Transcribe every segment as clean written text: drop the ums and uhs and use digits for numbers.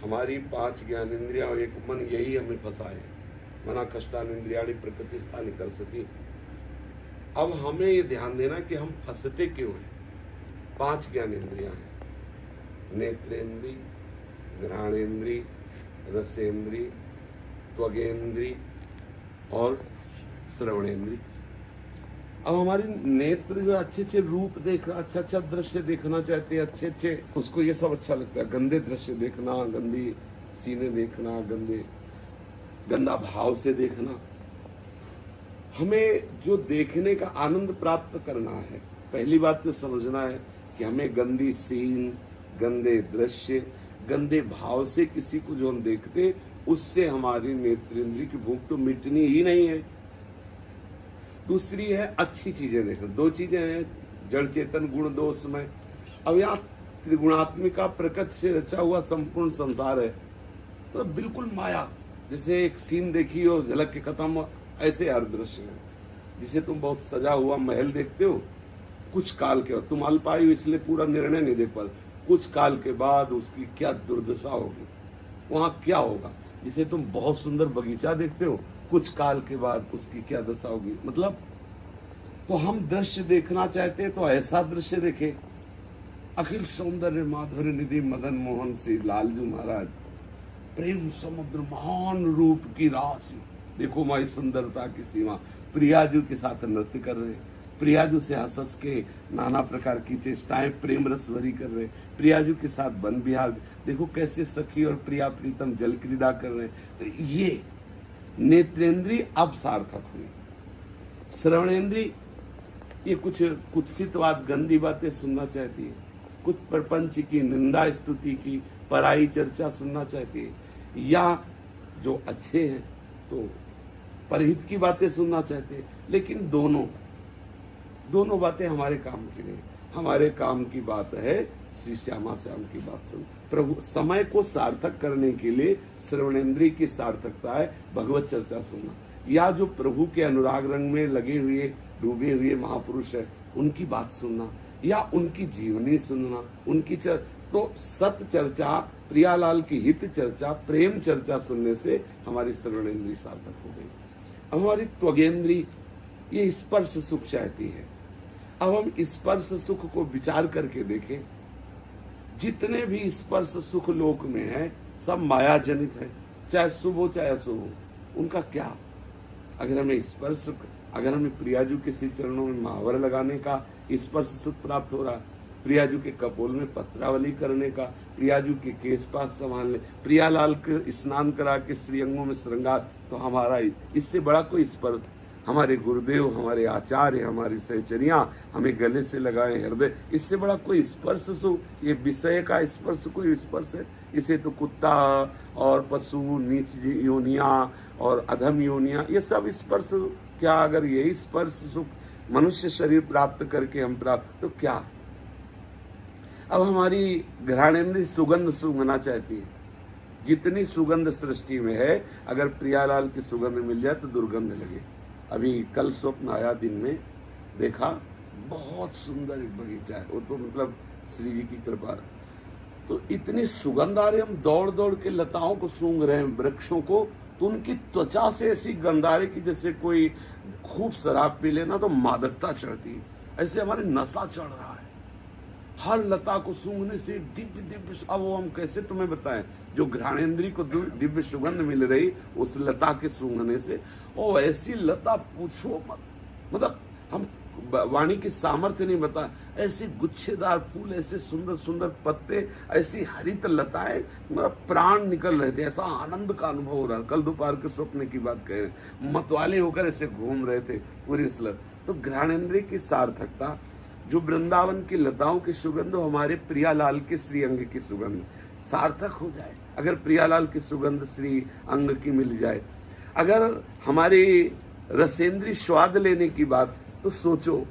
हमारी 5 ज्ञानेंद्रियां और एक मन, यही हमें फंसाए। मना कष्टानिंद्रियाणि प्रकृतिस्थानि कर्षति। अब हमें ये ध्यान देना कि हम फंसते क्यों हैं। 5 ज्ञानेंद्रियां हैं, नेत्रेंद्री, घ्राणेंद्री, रसेंद्री, त्वगेंद्री और श्रवणेंद्री। अब हमारे नेत्र जो अच्छे अच्छे रूप देखना, अच्छा अच्छा दृश्य देखना चाहते हैं, अच्छे अच्छे, उसको ये सब अच्छा लगता है। गंदे दृश्य देखना, गंदी सीने देखना, गंदा भाव से देखना। हमें जो देखने का आनंद प्राप्त करना है, पहली बात तो समझना है कि हमें गंदी सीन, गंदे दृश्य, गंदे भाव से किसी को जो हम देखते, उससे हमारी नेत्रेंद्रिय की भूख तो मिटनी ही नहीं है। दूसरी है अच्छी चीजें देखना। 2 चीजें हैं, जड़ चेतन गुण दोषमय। अब यहाँ त्रिगुणात्मिका प्रकृति से रचा हुआ संपूर्ण संसार है, तो बिल्कुल माया। जैसे एक सीन देखी हो, झलक के खत्म, ऐसे हर दृश्य है। जिसे तुम बहुत सजा हुआ महल देखते हो, कुछ काल के बाद, तुम अल्पायु इसलिए पूरा निर्णय नहीं देख पाते, कुछ काल के बाद उसकी क्या दुर्दशा होगी, वहां क्या होगा। जिसे तुम बहुत सुंदर बगीचा देखते हो, कुछ काल के बाद उसकी क्या दशा होगी। मतलब तो हम दृश्य देखना चाहते हैं तो ऐसा दृश्य देखे। अखिल सौंदर्य माधुर्य निधि मदन मोहन श्री लालजू महाराज, प्रेम समुद्र महान रूप की राशि, देखो माई सुंदरता की सीमा। प्रियाजू के साथ नृत्य कर रहे, प्रियाजू से हंस के नाना प्रकार की चेष्टाएं प्रेम रस भरी कर रहे, प्रियाजू के साथ वन विहार, देखो कैसे सखी और प्रिया प्रीतम जल क्रीड़ा कर रहे। तो ये नेत्रेंद्रिय अब सार्थक हुई। श्रवणेंद्रिय ये कुछ कुत्सित बात, गंदी बातें सुनना चाहती है, कुछ प्रपंच की निंदा स्तुति की पराई चर्चा सुनना चाहती है, या जो अच्छे हैं तो परहित की बातें सुनना चाहते हैं। लेकिन दोनों बातें हमारे काम की नहीं। हमारे काम की बात है श्री श्यामा श्याम की बात सुन। प्रभु समय को सार्थक करने के लिए श्रवणेंद्रिय की सार्थकता है भगवत चर्चा सुनना, या जो प्रभु के अनुराग रंग में लगे हुए डूबे हुए महापुरुष है उनकी बात सुनना, या उनकी जीवनी सुनना, उनकी तो सत्य चर्चा, प्रियालाल की हित चर्चा, प्रेम चर्चा सुनने से हमारी श्रवणेंद्रिय सार्थक हो गई। अब हमारी त्वगेंद्रिय ये स्पर्श सुख चाहती है। अब हम स्पर्श सुख को विचार करके देखें, जितने भी स्पर्श सुख लोक में है सब माया जनित है, चाहे शुभ हो चाहे अशुभ हो। उनका क्या, अगर हमें प्रियाजू के श्री चरणों में महावर लगाने का स्पर्श सुख प्राप्त हो रहा, प्रियाजू के कपोल में पत्रावली करने का, प्रियाजू के केश पास संभालने, प्रियालाल के स्नान करा के श्रीअंगों में श्रृंगार, तो हमारा इससे बड़ा कोई स्पर्श, हमारे गुरुदेव, हमारे आचार्य, हमारी सहचरियां हमें गले से लगाए हृदय, इससे बड़ा कोई स्पर्श सुख, ये विषय का स्पर्श कोई स्पर्श है। इसे तो कुत्ता और पशु, नीच योनिया और अधम योनिया, ये सब स्पर्श क्या, अगर यही स्पर्श सुख मनुष्य शरीर प्राप्त करके हम प्राप्त, तो क्या। अब हमारी घ्राणेंद्रिय सुगंध सूंघना चाहती है। जितनी सुगंध सृष्टि में है, अगर प्रियालाल की सुगंध मिल जाए तो दुर्गंध लगे। अभी कल स्वप्न आया, दिन में देखा, बहुत सुंदर एक बगीचा है, वो तो मतलब श्री जी की कृपा। तो इतनी सुगंध आ रही, हम दौड़ दौड़ के लताओं को सूंघ रहे हैं, वृक्षों को, तो उनकी त्वचा से ऐसी गंध आ रही कि जैसे कोई खूब शराब पी लेना तो मादकता चढ़ती है, ऐसे हमारे नशा चढ़ रहा है। हर लता को सूंघने से दिव्य दिव्य, अब वो हम कैसे तुम्हें बताएं, जो घ्राणेंद्रिय को दिव्य सुगंध मिल रही उस लता के सूंघने से, ओ ऐसी लता पूछो मत, मतलब हम वाणी की सामर्थ्य नहीं बता, ऐसे गुच्छेदार फूल, ऐसे सुंदर सुंदर पत्ते, ऐसी हरित लताएं, मतलब प्राण निकल रहे थे, ऐसा आनंद का अनुभव हो रहा। कल दोपहर के स्वप्न की बात कह रहे, मतवाले होकर ऐसे घूम रहे थे पूरी स्लग। तो घ्राणेंद्रिय की सार्थकता, जो वृंदावन की लताओं की सुगंध, हमारे प्रियालाल के श्री अंग की सुगंध सार्थक हो जाए। अगर प्रियालाल की सुगंध श्री अंग की मिल जाए, अगर हमारी रसेंद्रीय स्वाद लेने की बात, तो सोचो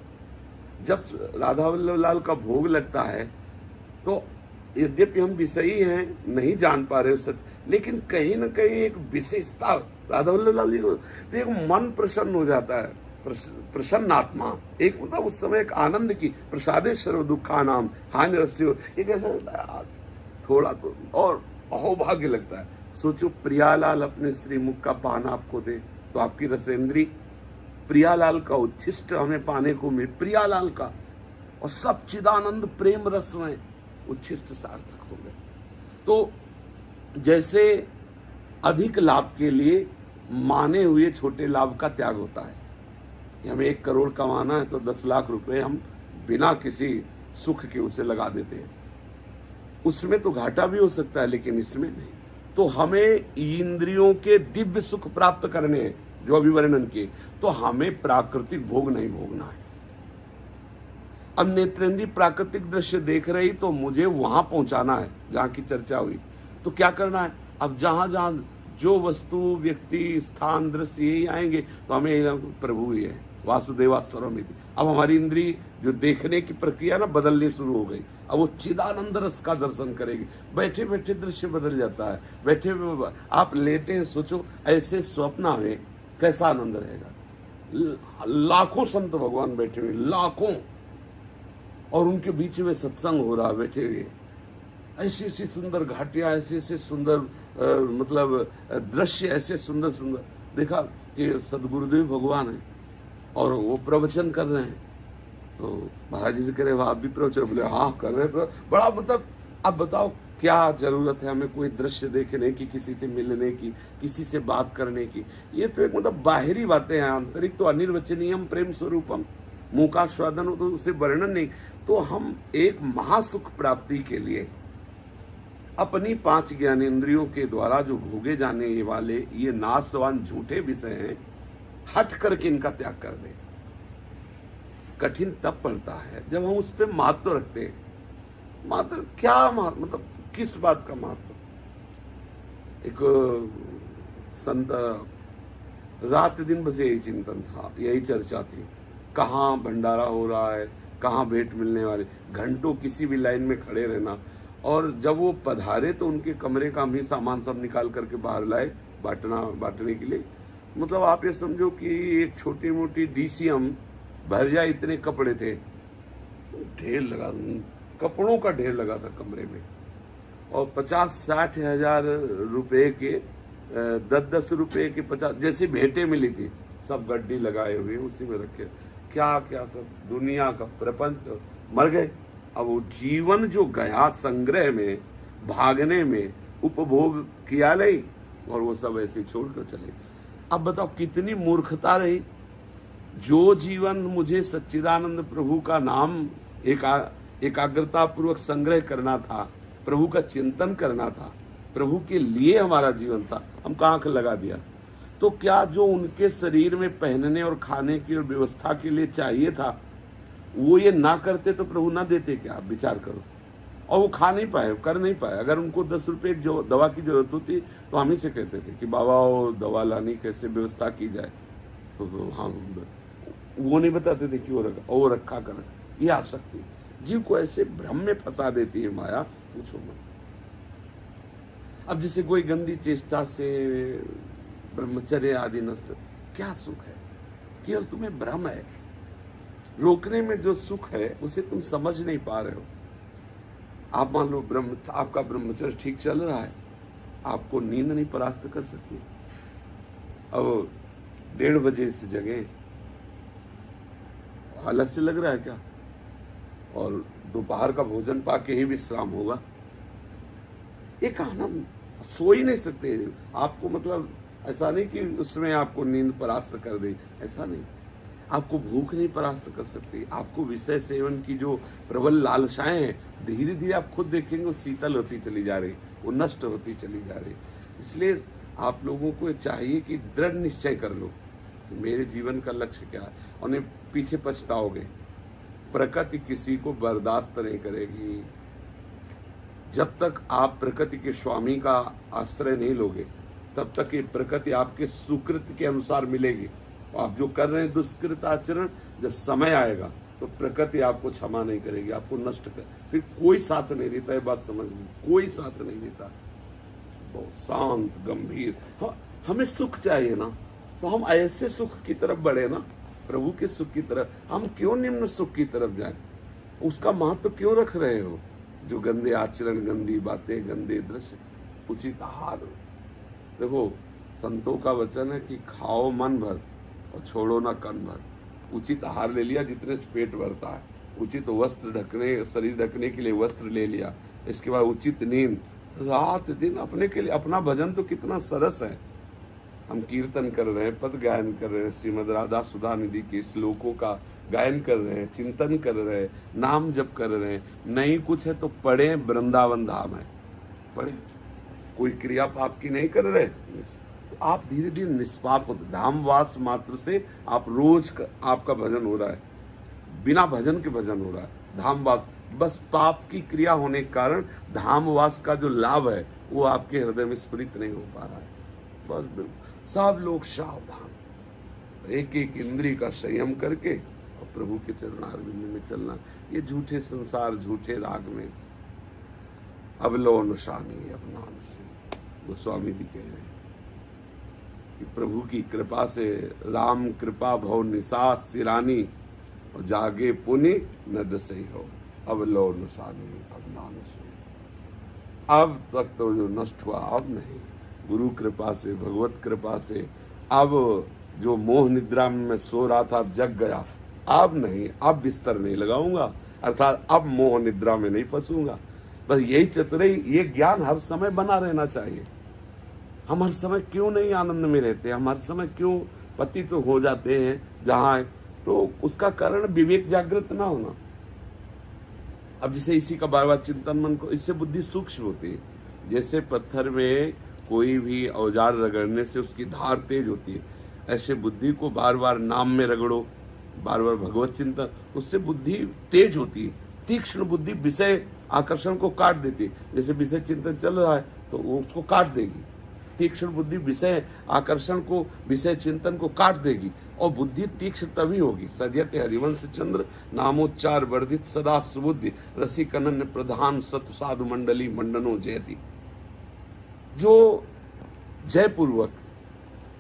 जब राधा वल्लभ लाल का भोग लगता है, तो यद्यपि हम विषयी हैं, नहीं जान पा रहे हो सच, लेकिन कहीं ना कहीं एक विशेषता राधा वल्लभ लाल जी को, तो एक मन प्रसन्न हो जाता है, प्रसन्न आत्मा, एक मतलब उस समय एक आनंद की, प्रसादे सर्व दुखा नाम हानि रस्यो, एक ऐसा थोड़ा तो अहोभाग्य लगता है। सोचो प्रियालाल अपने श्रीमुख का पान आपको दे तो आपकी रसेंद्री प्रियालाल का उच्छिष्ट हमें पाने को मिले, प्रियालाल का, और सब चिदानंद प्रेम रस में उच्छिष्ट सार्थक हो गए। तो जैसे अधिक लाभ के लिए माने हुए छोटे लाभ का त्याग होता है, हमें 1 करोड़ कमाना है तो 10 लाख रुपए हम बिना किसी सुख के उसे लगा देते हैं। उसमें तो घाटा भी हो सकता है लेकिन इसमें नहीं। तो हमें इंद्रियों के दिव्य सुख प्राप्त करने हैं जो अभी वर्णन किए, तो हमें प्राकृतिक भोग नहीं भोगना है। अब नेत्रेंद्रिय प्राकृतिक दृश्य देख रही तो मुझे वहां पहुंचाना है जहां की चर्चा हुई। तो क्या करना है, अब जहां जहां जो वस्तु व्यक्ति स्थान दृश्य यही आएंगे तो हमें प्रभु ही है, वासुदेवा सर्वमिति। अब हमारी इंद्रिय जो देखने की प्रक्रिया ना बदलनी शुरू हो गई। अब वो चिदानंद रस का दर्शन करेगी। बैठे बैठे दृश्य बदल जाता है। बैठे आप लेटे हैं, सोचो ऐसे स्वप्न में कैसा आनंद रहेगा। लाखों संत भगवान बैठे हुए, लाखों, और उनके बीच में सत्संग हो रहा बैठे हुए। ऐसी ऐसी सुंदर घाटियां, ऐसे ऐसे सुंदर मतलब दृश्य, ऐसे सुंदर सुंदर। देखा कि सदगुरुदेव भगवान है और वो प्रवचन कर रहे हैं। तो महाराज जी से कह रहे आप भी प्रवचन, बोले हाँ कर रहे हैं। बड़ा मतलब अब बताओ क्या जरूरत है हमें कोई दृश्य देखने की, किसी से मिलने की, किसी से बात करने की। ये तो एक मतलब बाहरी बातें हैं, आंतरिक तो अनिर्वचनीयम प्रेम स्वरूपम, मुंह का स्वादन हो तो उसे वर्णन नहीं। तो हम एक महासुख प्राप्ति के लिए अपनी 5 ज्ञानेंद्रियों के द्वारा जो भोगे जाने वाले ये नाशवान झूठे विषय हैं, हट करके इनका त्याग कर दें। कठिन तब पड़ता है जब हम उस पर महत्व रखते हैं। मात्र क्या मतलब किस बात का महत्व। एक संत रात दिन बस यही चिंतन था, यही चर्चा थी, कहाँ भंडारा हो रहा है, कहाँ भेंट मिलने वाले, घंटों किसी भी लाइन में खड़े रहना। और जब वो पधारे तो उनके कमरे का हम ही सामान सब निकाल करके बाहर लाए बांटने के लिए। मतलब आप ये समझो कि एक छोटी मोटी DCM भर जाए इतने कपड़े थे, ढेर लगा, कपड़ों का ढेर लगा था कमरे में। और 50-60 हजार रुपए के 10-10 रुपए के 50 जैसी भेंटें मिली थी, सब गड्डी लगाए हुए उसी में रखे। क्या क्या सब दुनिया का प्रपंच मर गए। अब वो जीवन जो गया संग्रह में, भागने में, उपभोग किया नहीं, और वो सब ऐसे छोड़कर चले। अब बताओ कितनी मूर्खता रही। जो जीवन मुझे सच्चिदानंद प्रभु का नाम एकाग्रता पूर्वक संग्रह करना था, प्रभु का चिंतन करना था, प्रभु के लिए हमारा जीवन था, हम कहाँ लगा दिया। तो क्या जो उनके शरीर में पहनने और खाने की और व्यवस्था के लिए चाहिए था, वो ये ना करते तो प्रभु ना देते क्या? आप विचार करो। और वो खा नहीं पाए, कर नहीं पाए। अगर उनको 10 रुपए जो दवा की जरूरत होती तो हम ही से कहते थे कि बाबा वो दवा लानी कैसे व्यवस्था की जाए, तो हाँ वो नहीं बताते थे कि वो रखा कर। ये आसक्ति जीव को ऐसे भ्रम में फंसा देती है माया, पूछो मत। अब जैसे कोई गंदी चेष्टा से ब्रह्मचर्य आदि नष्ट, क्या सुख है? केवल तुम्हें भ्रम है। रोकने में जो सुख है उसे तुम समझ नहीं पा रहे हो। आप मान लो आपका ब्रह्मचर्य ठीक चल रहा है, आपको नींद नहीं परास्त कर सकती। अब 1:30 बजे से जगह, आलस्य लग रहा है क्या? और दोपहर का भोजन पाके ही विश्राम होगा। एक आनंद, सो ही नहीं सकते आपको। मतलब ऐसा नहीं कि उसमें आपको नींद परास्त कर दे, ऐसा नहीं। आपको भूख नहीं परास्त कर सकती। आपको विषय सेवन की जो प्रबल लालसाएं हैं, धीरे धीरे आप खुद देखेंगे वो शीतल होती चली जा रही, वो नष्ट होती चली जा रही। इसलिए आप लोगों को चाहिए कि दृढ़ निश्चय कर लो मेरे जीवन का लक्ष्य क्या है, और नहीं पीछे पछताओगे। प्रकृति किसी को बर्दाश्त नहीं करेगी। जब तक आप प्रकृति के स्वामी का आश्रय नहीं लोगे, तब तक ये प्रकृति आपके सुकृत के अनुसार मिलेगी। आप जो कर रहे हैं दुष्कृत आचरण, जब समय आएगा तो प्रकृति आपको क्षमा नहीं करेगी, आपको नष्ट कर, फिर कोई साथ नहीं देता। है बात समझ ली, कोई साथ नहीं देता। बहुत शांत गंभीर। हमें सुख चाहिए ना, तो हम ऐसे सुख की तरफ बढ़े ना, प्रभु के सुख की तरफ। हम क्यों निम्न सुख की तरफ जाए? उसका महत्व क्यों रख रहे हो? जो गंदे आचरण, गंदी बातें, गंदे दृश्य, उचित आहार। देखो संतों का वचन है कि खाओ मन भर और छोड़ो ना कण भर। उचित आहार ले लिया जितने से पेट भरता है, उचित वस्त्र ढकने, शरीर ढकने के लिए वस्त्र ले लिया, इसके बाद उचित नींद, रात दिन अपने के लिए। अपना भजन तो कितना सरस है, हम कीर्तन कर रहे हैं, पद गायन कर रहे हैं, श्रीमद राधा सुधा निधि के श्लोकों का गायन कर रहे हैं, चिंतन कर रहे हैं, नाम जप कर रहे हैं। नहीं कुछ है तो पढ़े, वृंदावन धाम है, पढ़े। कोई क्रिया पाप की नहीं कर रहे तो आप धीरे धीरे निष्पाप होते। धामवास मात्र से आप रोज आपका भजन हो रहा है, बिना भजन के भजन हो रहा है। धामवास बस पाप की क्रिया होने के कारण धामवास का जो लाभ है वो आपके हृदय में स्फुरित नहीं हो पा रहा है। बस बिल्कुल सब लोग सावधान, एक एक इंद्रिय का संयम करके और प्रभु के चरणारविंद में चलना। ये झूठे संसार, झूठे राग में अब लो अनुशानी अपनान से। गोस्वामी जी कह रहे हैं कि प्रभु की कृपा से राम कृपा भव निसास सिरानी और जागे पुनि नद से हो। अब लो अनुशानी अपनान से। अब तक तो जो नष्ट हुआ अब नहीं, गुरु कृपा से, भगवत कृपा से अब जो मोह निद्रा में मैं सो रहा था अब जग गया। अब नहीं, अब बिस्तर नहीं लगाऊंगा, अर्थात अब मोह निद्रा में नहीं फंसूंगा। बस यही चतुराई, ये ज्ञान हर समय बना रहना चाहिए। हम हर समय क्यों नहीं आनंद में रहते, हम हर समय क्यों पतित तो हो जाते हैं जहां, तो उसका कारण विवेक जागृत ना होना। अब जैसे इसी का बार बार चिंतन मन को, इससे बुद्धि सूक्ष्म होती है। जैसे पत्थर में कोई भी औजार रगड़ने से उसकी धार तेज होती है, ऐसे बुद्धि को बार बार नाम में रगड़ो, बार बार भगवत चिंतन, उससे बुद्धि तेज होती है। तीक्ष्ण बुद्धि विषय आकर्षण को काट देती है। जैसे विषय चिंतन चल रहा है तो वो उसको काट देगी। तीक्ष्ण बुद्धि विषय आकर्षण को, विषय चिंतन को काट देगी। और बुद्धि तीक्ष्ण तभी होगी। सद्यते हरिवंश चंद्र नामोच्चार वर्धित सदा सुबुद्धि रसिक अनन्य प्रधान सत साधु मंडली मंडनो जयति। जो जयपूर्वक,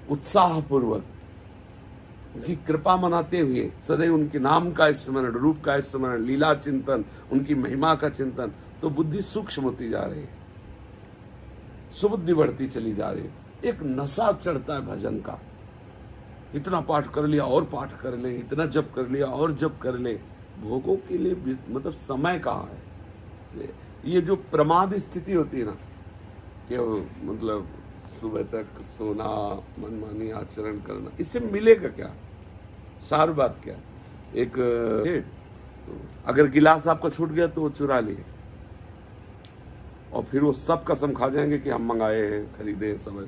उत्साहपूर्वक उनकी कृपा मनाते हुए सदैव उनके नाम का स्मरण, रूप का स्मरण, लीला चिंतन, उनकी महिमा का चिंतन, तो बुद्धि सूक्ष्म होती जा रही है, सुबुद्धि बढ़ती चली जा रही है। एक नशा चढ़ता है भजन का, इतना पाठ कर लिया और पाठ कर ले, इतना जप कर लिया और जप कर ले। भोगों के लिए मतलब समय कहाँ है। ये जो प्रमाद स्थिति होती है ना, कि मतलब सुबह तक सोना, मनमानी आचरण करना, इससे मिलेगा क्या, सार बात क्या। एक अगर गिलास आपका छूट गया तो वो चुरा लिए और फिर वो सब कसम खा जाएंगे कि हम मंगाए हैं, खरीदे हैं, सब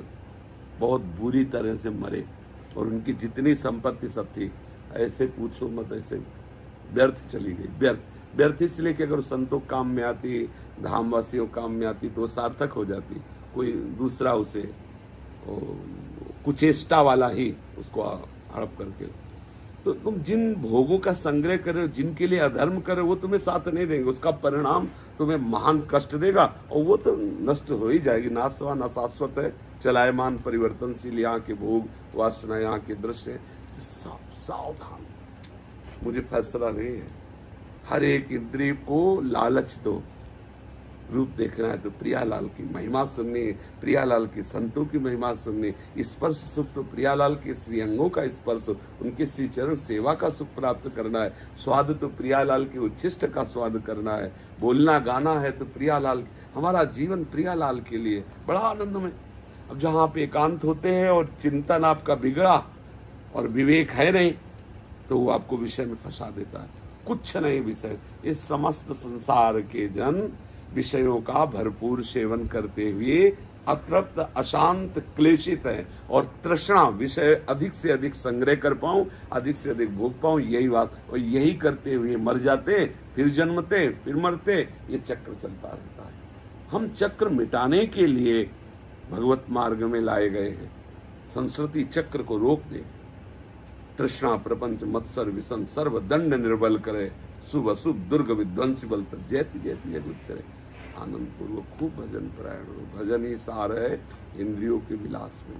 बहुत बुरी तरह से मरे और उनकी जितनी संपत्ति सब थी, ऐसे पूछो मत, ऐसे व्यर्थ चली गई। व्यर्थ इसलिए कि अगर संतों काम में आती, धामवासियों काम में आती तो वो सार्थक हो जाती। कोई दूसरा उसे कुचेष्टा वाला ही उसको हड़प करके। तो तुम जिन भोगों का संग्रह कर रहे हो, जिनके लिए अधर्म कर रहे हो, वो तुम्हें साथ नहीं देंगे। उसका परिणाम तुम्हें महान कष्ट देगा और वो तो नष्ट हो ही जाएगी। नाशवान अशाश्वत है, चलायमान परिवर्तनशील यहाँ के भोग, वासना, यहाँ के दृश्य। सावधान, मुझे फैसला नहीं है। हर एक इंद्रिय को लालच दो। रूप देखना है तो प्रियालाल की महिमा सुननी, प्रियालाल की संतों की महिमा सुननी, स्पर्श सुख तो प्रियालाल के श्रीअंगों का स्पर्श, उनके श्री चरण सेवा का सुख प्राप्त करना है। स्वाद तो प्रियालाल के उच्छिष्ट का स्वाद करना है। बोलना गाना है तो प्रियालाल, हमारा जीवन प्रियालाल के लिए बड़ा आनंदमय। अब जहाँ आप एकांत होते हैं और चिंतन आपका बिगड़ा और विवेक है नहीं, तो वो आपको विषय में फंसा देता है। कुछ नहीं विषय, इस समस्त संसार के जन विषयों का भरपूर सेवन करते हुए अतृप्त, अशांत, क्लेशित है और तृष्णा विषय अधिक से अधिक संग्रह कर पाऊं, अधिक से अधिक भोग पाऊं, यही बात। और यही करते हुए मर जाते, फिर जन्मते, फिर मरते, ये चक्र चलता रहता है। हम चक्र मिटाने के लिए भगवत मार्ग में लाए गए हैं। संस्कृति चक्र को रोक दे, तृष्णा प्रपंच मत्सर विसन सर्व दंड निर्बल करे, शुभ अशुभ दुर्ग विध्वंसी बल तक जयति जयति जय गुच्चरे। आनंद पूर्वक खूब भजन परायण हो। भजन ही सार है इंद्रियों के विलास में।